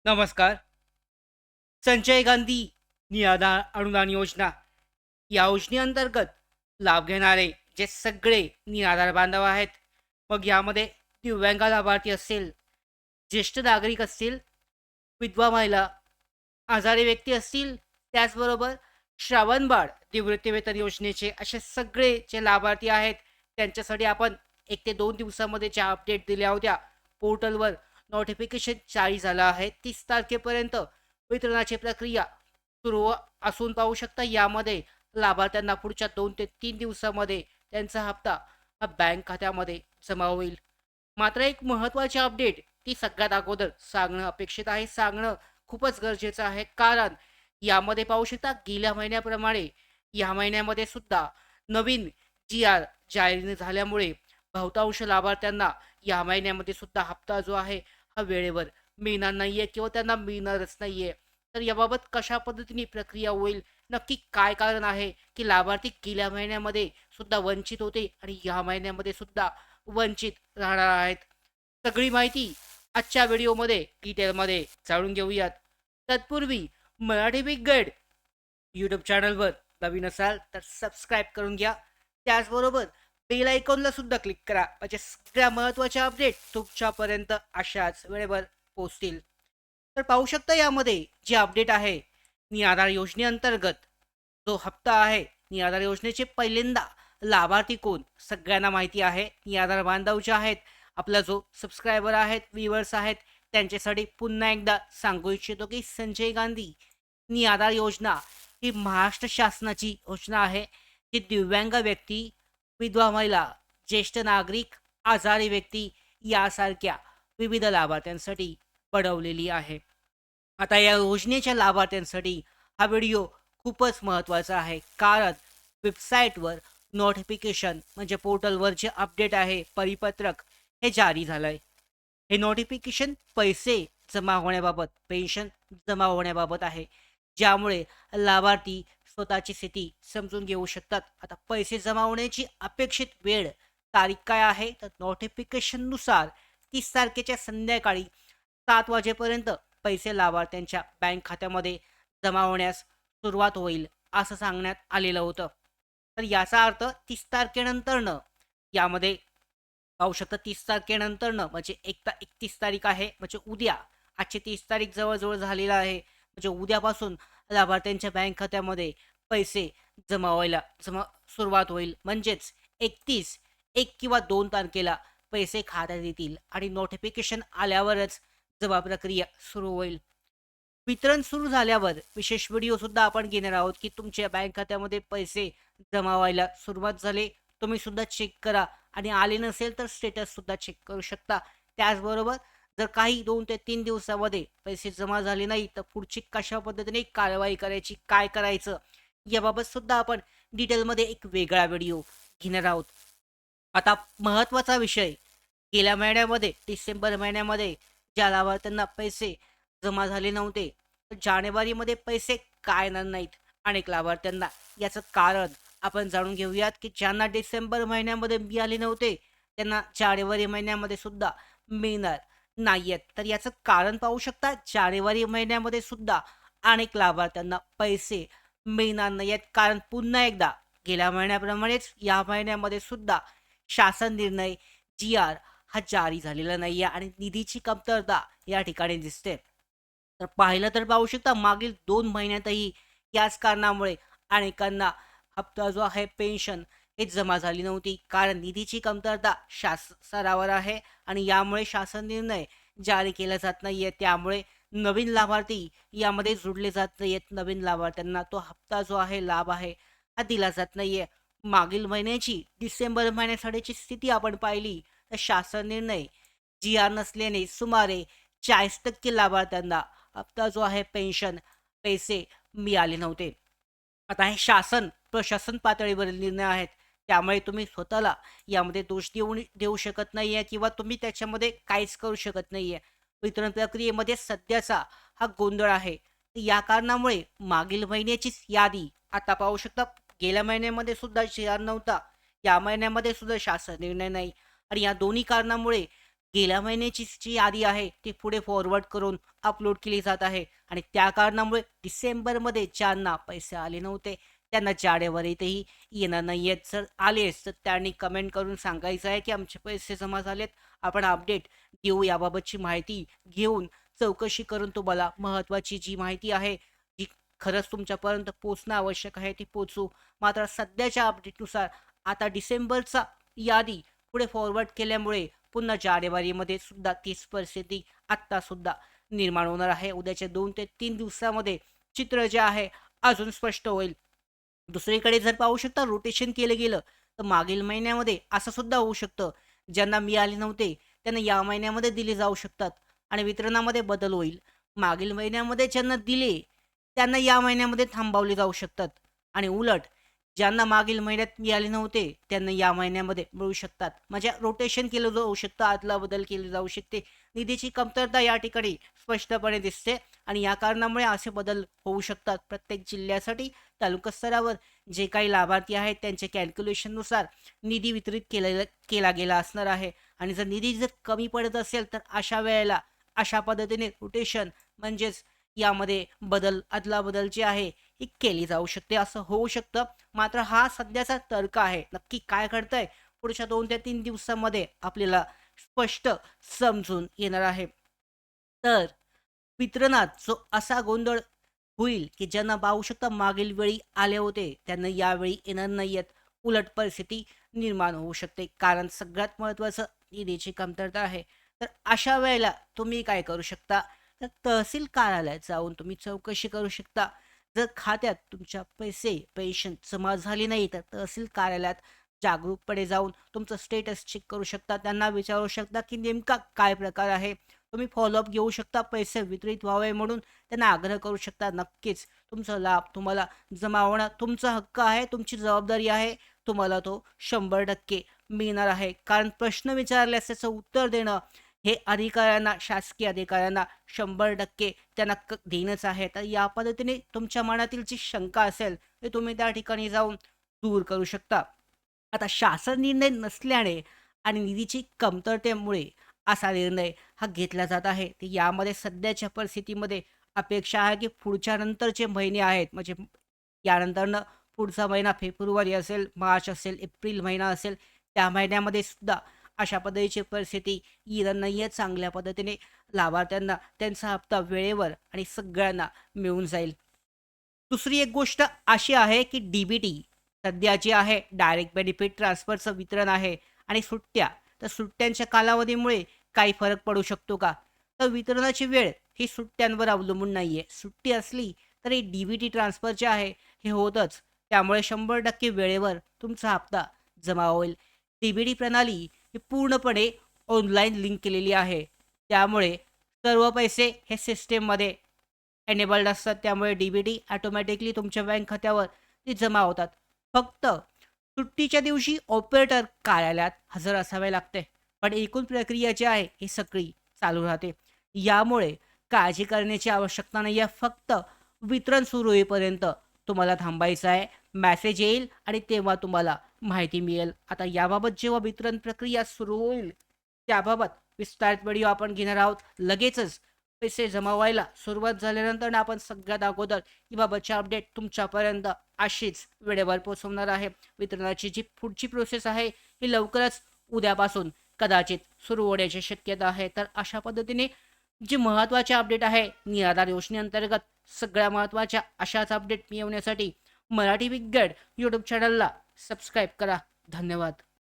नमस्कार. संजय गांधी अनुदान योजना या योजनेअंतर्गत लाभ घेणारे जे सगळे निराधार बांधव आहेत, मग यामध्ये दिव्यांग लाभार्थी असतील, ज्येष्ठ नागरिक असतील, विधवा महिला, आजारी व्यक्ती असतील, त्याचबरोबर श्रावणबाळ निवृत्तीवेतन योजनेचे असे सगळे जे लाभार्थी आहेत, त्यांच्यासाठी आपण 1 ते 2 दिवसामध्ये ज्या अपडेट दिल्या होत्या, पोर्टलवर नोटिफिकेशन जारी झालं आहे. 30 तारखेपर्यंत वितरणाची प्रक्रिया सुरू असून पाहू शकता यामध्ये लाभार्थ्यांना पुढच्या 2 ते 3 दिवसामध्ये त्यांचा हप्ता हा बँक खात्यामध्ये जमा होईल. मात्र एक महत्त्वाची अपडेट ती सगळ्यात अगोदर सांगणं अपेक्षित आहे, सांगणं खूपच गरजेचं आहे. कारण यामध्ये पाहू शकता गेल्या महिन्याप्रमाणे या महिन्यामध्ये सुद्धा नवीन जी-आर जारी झाल्यामुळे बहुतांश लाभार्थ्यांना या महिन्यामध्ये सुद्धा हप्ता जो आहे हा वेळेवर मिळणार नाहीये किंवा त्यांना मिळणारच नाहीये. तर याबाबत कशा पद्धतीने प्रक्रिया होईल, नक्की काय कारण आहे की लाभार्थी गेल्या महिन्यामध्ये सुद्धा वंचित होते आणि या महिन्यामध्ये सुद्धा वंचित राहणार आहेत. सगळी माहिती आजच्या व्हिडिओमध्ये डिटेलमध्ये जाणून घेऊयात. तत्पूर्वी मराठी बिग गाईड यूट्यूब चॅनलवर नवीन असाल तर सबस्क्राईब करून घ्या. त्याचबरोबर बेल आयकॉनला सुद्धा क्लिक करा, म्हणजे सगळ्या महत्त्वाच्या अपडेट तुमच्यापर्यंत अशाच वेळेवर पोहोचतील. तर पाहू शकता यामध्ये जे अपडेट आहे, निराधार योजनेअंतर्गत जो हप्ता आहे, निराधार योजनेचे पहिल्यांदा लाभार्थी कोण सगळ्यांना माहिती आहे. निराधार बांधव जे आहेत, आपला जो सबस्क्रायबर आहेत, व्ह्यूअर्स आहेत, त्यांच्यासाठी पुन्हा एकदा सांगू इच्छितो की संजय गांधी निराधार योजना ही महाराष्ट्र शासनाची योजना आहे, जी दिव्यांग व्यक्ती, विधवा महिला, ज्येष्ठ नागरिक, आजारी व्यक्ती यासारख्या विविध लाभार्थ्यांसाठी बनवलेली आहे. आता या योजनेच्या लाभार्थ्यांसाठी हा व्हिडिओ खूपच महत्त्वाचा आहे, कारण वेबसाईटवर नोटिफिकेशन म्हणजे पोर्टलवर जे अपडेट आहे, परिपत्रक हे जारी झालं आहे. हे नोटिफिकेशन पैसे जमा होण्याबाबत, पेन्शन जमा होण्याबाबत आहे, ज्यामुळे लाभार्थी स्वतःची स्थिती समजून घेऊ शकतात. आता पैसे जमा होण्याची अपेक्षित वेळ तारीख काय आहे, तर नोटिफिकेशननुसार 30 तारखेच्या संध्याकाळी 7 वाजेपर्यंत पैसे लाभार्थ्यांच्या बँक खात्यामध्ये जमा होण्यास सुरुवात होईल, असं सांगण्यात आलेलं होतं. तर याचा अर्थ 30 तारखेनंतरनं यामध्ये पाहू शकता 30 तारखेनंतरनं म्हणजे 31 तारीख आहे, म्हणजे उद्या. आजची 30 तारीख जवळ झालेला आहे, म्हणजे उद्यापासून लाभार्थ्यांच्या बँक खात्यामध्ये पैसे जमा सुरुवात होईल. म्हणजेच 31, 1 किंवा 2 तारखेला पैसे खात्यात येतील आणि नोटिफिकेशन आल्यावरच जमा प्रक्रिया सुरू होईल. वितरण सुरू झाल्यावर विशेष व्हिडिओ सुद्धा आपण घेणार आहोत, की तुमच्या बँक खात्यामध्ये पैसे जमा व्हायला सुरुवात झाली. तुम्ही सुद्धा चेक करा आणि आले नसेल तर स्टेटस सुद्धा चेक करू शकता. त्याचबरोबर जर काही 2 ते 3 दिवसामध्ये पैसे जमा झाले नाही, तर पुढची कशा पद्धतीने कारवाई करायची, काय करायचं, याबाबत सुद्धा आपण डिटेलमध्ये एक वेगळा व्हिडिओ घेणार आहोत. आता महत्त्वाचा विषय, गेल्या महिन्यामध्ये डिसेंबर महिन्यामध्ये ज्या लाभार्थ्यांना पैसे जमा झाले नव्हते, तर जानेवारीमध्ये पैसे का येणार नाहीत? अनेक लाभार्थ्यांना याचं कारण आपण जाणून घेऊयात, की ज्यांना डिसेंबर महिन्यामध्ये मिळाले नव्हते, त्यांना जानेवारी महिन्यामध्ये सुद्धा मिळणार नाहीयेत. तर याचं कारण पाहू शकता, जानेवारी महिन्यामध्ये सुद्धा अनेक लाभार्थ्यांना पैसे मिळणार नाहीयेत. कारण पुन्हा एकदा गेल्या महिन्याप्रमाणेच या महिन्यामध्ये सुद्धा शासन निर्णय जी-आर हा जारी झालेला नाहीये आणि निधीची कमतरता या ठिकाणी दिसते. तर पाहिलं तर पाहू शकता मागील 2 महिन्यातही याच कारणामुळे अनेकांना हप्ता जो आहे पेन्शन हे जमा झाली नव्हती. कारण निधीची कमतरता स्तरावर आहे आणि यामुळे शासन निर्णय जारी केला जात नाहीये. त्यामुळे नवीन लाभार्थी यामध्ये जोडले जात नाहीयेत. नवीन लाभार्थ्यांना तो हप्ता जो आहे, लाभ आहे, हा दिला जात नाहीये. मागील महिन्याची डिसेंबर महिन्यासाठीची स्थिती आपण पाहिली तर शासन निर्णय जी-आर नसल्याने सुमारे 40% लाभार्थ्यांना हप्ता जो आहे पेन्शन पैसे मिळाले नव्हते. आता हे प्रशासन पातळीवरील निर्णय आहेत. त्यामुळे तुम्ही स्वतःला यामध्ये दोष देऊ शकत नाहीये किंवा तुम्ही त्याच्यामध्ये काहीच करू शकत नाहीये. वितरण प्रक्रियेमध्ये सध्याचा हा गोंधळ आहे. तर या कारणामुळे मागील महिन्याचीच यादी आता पाहू शकता. गेल्या महिन्यामध्ये सुद्धा जी-आर नव्हता. या महिन्यामध्ये सुद्धा शासन निर्णय नाही आणि या दोन्ही कारणामुळे गेल्या महिन्याची जी यादी आहे ती पुढे फॉरवर्ड करून अपलोड केली जात आहे आणि त्या कारणामुळे डिसेंबरमध्ये ज्यांना पैसे आले नव्हते त्यांना जानेवारीतही येणार नाही आहेत. जर आलेच तर त्यांनी कमेंट करून सांगायचं आहे की आमचे पैसे जमा झालेत, आपण अपडेट देऊ. याबाबतची माहिती घेऊन चौकशी करून तुम्हाला महत्त्वाची जी माहिती आहे जी खरंच तुमच्यापर्यंत पोहोचणं आवश्यक आहे ती पोहोचू. मात्र सध्याच्या अपडेटनुसार आता डिसेंबरचा यादी पुढे फॉरवर्ड केल्यामुळे पुन्हा जानेवारीमध्ये सुद्धा तीच परिस्थिती आत्ता सुद्धा निर्माण होणार आहे. उद्याच्या 2 ते 3 दिवसामध्ये चित्र जे आहे अजून स्पष्ट होईल. दुसरीकडे जर पाहू शकता रोटेशन केलं गेलं तर मागील महिन्यामध्ये असं सुद्धा होऊ शकतं, ज्यांना मिळाले नव्हते त्यांना या महिन्यामध्ये दिले जाऊ शकतात आणि वितरणामध्ये बदल होईल. मागील महिन्यामध्ये ज्यांना दिले त्यांना या महिन्यामध्ये थांबवले जाऊ शकतात आणि उलट ज्यांना मागील महिन्यात मिळाले नव्हते त्यांना या महिन्यामध्ये मिळू शकतात. म्हणजे रोटेशन केलं जाऊ शकतं, आदला बदल केली जाऊ शकते. निधीची कमतरता या ठिकाणी स्पष्टपणे दिसते आणि या कारणामुळे असे बदल होऊ शकतात. प्रत्येक जिल्ह्यासाठी तालुका स्तरावर जे काही लाभार्थी आहेत त्यांच्या कॅल्क्युलेशननुसार निधी वितरित केला गेला असणार आहे आणि जर निधी जर कमी पडत असेल तर अशा वेळेला अशा पद्धतीने रोटेशन म्हणजेच यामध्ये बदल अदला बदल जी आहे ही केली जाऊ शकते, असं होऊ शकतं. मात्र हा सध्याचा तर्क आहे. नक्की काय घडतंय पुढच्या 2 ते 3 दिवसामध्ये आपल्याला स्पष्ट समजून येणार आहे. तर वितरणात जो असा गोंधळ होईल की ज्यांना पाहू शकता मागील वेळी आले होते त्यांना यावेळी येणार नाहीयेत. उलट परिस्थिती निर्माण होऊ शकते कारण सगळ्यात महत्त्वाचं निधीची कमतरता आहे. तर अशा वेळेला तुम्ही काय करू शकता, तर तहसील कार्यालयात जाऊन तुम्ही चौकशी करू शकता. जर खात्यात तुमच्या पेन्शन जमा झाली नाही तर तहसील कार्यालयात जागरूकपणे जाऊन तुमचं स्टेटस चेक करू शकता. त्यांना विचारू शकता की नेमका काय प्रकार आहे. तुम्ही फॉलोअप घेऊ शकता, पैसे वितरित व्हावे म्हणून त्यांना आग्रह करू शकता. नक्कीच तुमचा लाभ तुम्हाला जमा होणं तुमचा हक्क आहे, तुमची जबाबदारी आहे. तुम्हाला तो 100% मिळणार आहे. कारण प्रश्न विचारल्यास त्याचं उत्तर देणं हे अधिकाऱ्यांना, शासकीय अधिकाऱ्यांना 100% त्यांना देणंच आहे. तर या पद्धतीने तुमच्या मनातील जी शंका असेल ते तुम्ही त्या ठिकाणी जाऊन दूर करू शकता. आता शासन निर्णय नसल्याने आणि निधीची कमतरतेमुळे असा निर्णय हा घेतला जात आहे. तर यामध्ये सध्याच्या परिस्थितीमध्ये अपेक्षा आहे की पुढच्या नंतरचे महिने आहेत म्हणजे यानंतरनं पुढचा महिना फेब्रुवारी असेल, मार्च असेल, एप्रिल महिना असेल, त्या महिन्यामध्ये सुद्धा अशा पद्धतीची परिस्थिती येणार नाहीये. चांगल्या पद्धतीने लाभार्थ्यांना त्यांचा हप्ता वेळेवर आणि सगळ्यांना मिळून जाईल. दुसरी एक गोष्ट अशी आहे की डी-बी-टी सध्या जी आहे डायरेक्ट बेनिफिट ट्रान्सफरचं वितरण आहे आणि सुट्ट्या, तर सुट्ट्यांच्या कालावधीमुळे काही फरक पडू शकतो का? तर वितरणाची वेळ ही सुट्ट्यांवर अवलंबून नाहीये. सुट्टी असली तरी डी-बी-टी ट्रान्सफर जे आहे हे होतच. त्यामुळे 100% वेळेवर तुमचा हप्ता जमा होईल. डी-बी-टी प्रणाली ही पूर्णपणे ऑनलाईन लिंक केलेली आहे. त्यामुळे सर्व पैसे हे सिस्टममध्ये एनेबल्ड असतात. त्यामुळे डी-बी-टी ऑटोमॅटिकली तुमच्या बँक खात्यावर ती जमा होतात. फक्त सुट्टीच्या दिवशी ऑपरेटर कार्यालयात हजर असावे लागते. पण एकूण प्रक्रिया जी आहे ही सगळी चालू राहते. यामुळे काळजी करण्याची आवश्यकता नाही आहे. फक्त वितरण सुरू होईपर्यंत तुम्हाला थांबायचं आहे. मेसेज येईल आणि तेव्हा तुम्हाला माहिती मिळेल. आता याबाबत जेव्हा वितरण प्रक्रिया सुरू होईल त्याबाबत विस्तारित व्हिडिओ आपण घेणार आहोत. लगेचच पैसे जमा व्हायला सुरुवात झाल्यानंतर आपण सगळ्यात अगोदर याबाबतची अपडेट तुमच्यापर्यंत अशीच वेळेवर पोहोचवणार आहे. वितरणाची जी पुढची प्रोसेस आहे ही लवकरच उद्यापासून कदाचित सुरू होण्याची शक्यता आहे. तर अशा पद्धतीने जी महत्त्वाची अपडेट आहे निराधार योजनेअंतर्गत सगळ्या महत्त्वाच्या अशाच अपडेट मिळवण्यासाठी मराठी बिग गाईड यूट्यूब चॅनलला सबस्क्राईब करा. धन्यवाद.